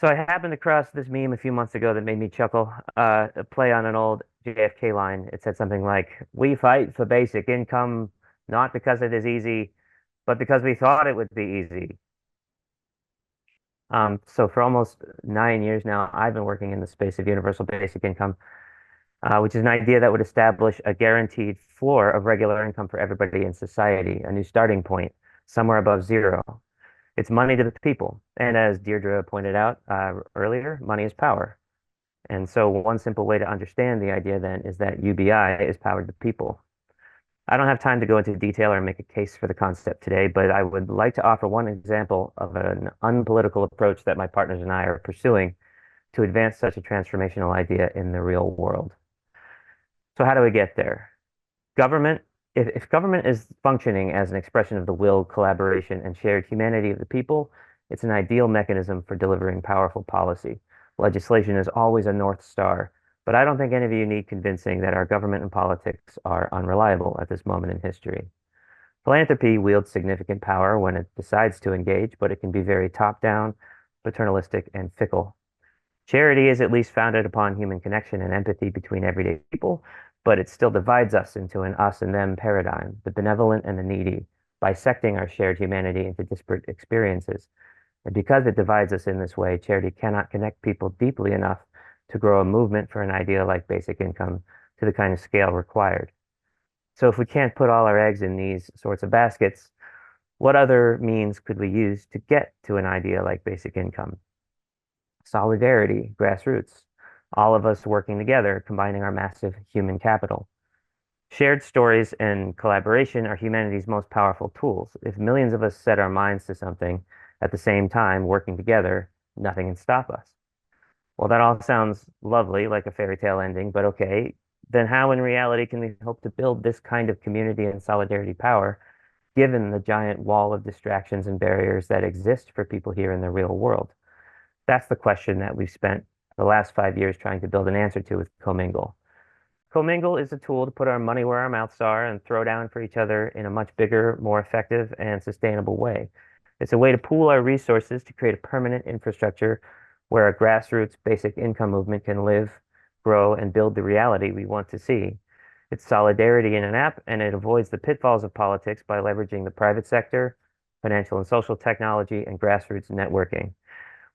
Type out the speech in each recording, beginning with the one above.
So I happened across this meme a few months ago that made me chuckle. A play on an old JFK line. It said something like, "We fight for basic income not because it is easy, but because we thought it would be easy." So for almost 9 years now, I've been working in the space of universal basic income, which is an idea that would establish a guaranteed floor of regular income for everybody in society, a new starting point, somewhere above zero. It's money to the people. And as Deirdre pointed out earlier, money is power. And so one simple way to understand the idea then is that UBI is power to the people. I don't have time to go into detail or make a case for the concept today, but I would like to offer one example of an unpolitical approach that my partners and I are pursuing to advance such a transformational idea in the real world. So how do we get there? Government, if government is functioning as an expression of the will, collaboration, and shared humanity of the people, it's an ideal mechanism for delivering powerful policy. Legislation is always a North Star, but I don't think any of you need convincing that our government and politics are unreliable at this moment in history. Philanthropy wields significant power when it decides to engage, but it can be very top-down, paternalistic, and fickle. Charity is at least founded upon human connection and empathy between everyday people, but it still divides us into an us and them paradigm, the benevolent and the needy, bisecting our shared humanity into disparate experiences. And because it divides us in this way, charity cannot connect people deeply enough to grow a movement for an idea like basic income to the kind of scale required. So if we can't put all our eggs in these sorts of baskets, what other means could we use to get to an idea like basic income? Solidarity, grassroots, all of us working together, combining our massive human capital. Shared stories and collaboration are humanity's most powerful tools. If millions of us set our minds to something at the same time, working together, nothing can stop us. Well, that all sounds lovely, like a fairy tale ending, but okay, then how in reality can we hope to build this kind of community and solidarity power, given the giant wall of distractions and barriers that exist for people here in the real world? That's the question that we've spent the last 5 years trying to build an answer to with Commingle. Commingle is a tool to put our money where our mouths are and throw down for each other in a much bigger, more effective, and sustainable way. It's a way to pool our resources to create a permanent infrastructure where a grassroots basic income movement can live, grow, and build the reality we want to see. It's solidarity in an app, and it avoids the pitfalls of politics by leveraging the private sector, financial and social technology, and grassroots networking.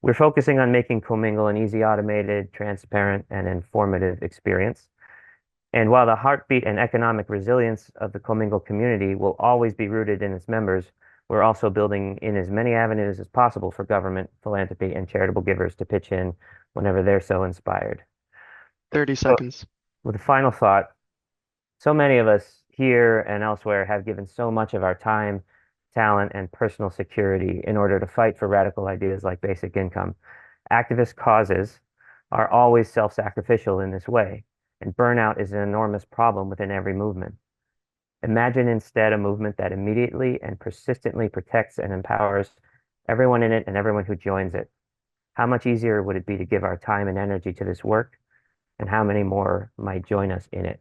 We're focusing on making Commingle an easy, automated, transparent, and informative experience. And while the heartbeat and economic resilience of the Commingle community will always be rooted in its members, we're also building in as many avenues as possible for government, philanthropy, and charitable givers to pitch in whenever they're so inspired. 30 So, seconds. with a final thought, so many of us here and elsewhere have given so much of our time, talent, and personal security in order to fight for radical ideas like basic income. Activist causes are always self-sacrificial in this way, and burnout is an enormous problem within every movement. Imagine instead a movement that immediately and persistently protects and empowers everyone in it and everyone who joins it. How much easier would it be to give our time and energy to this work, and how many more might join us in it?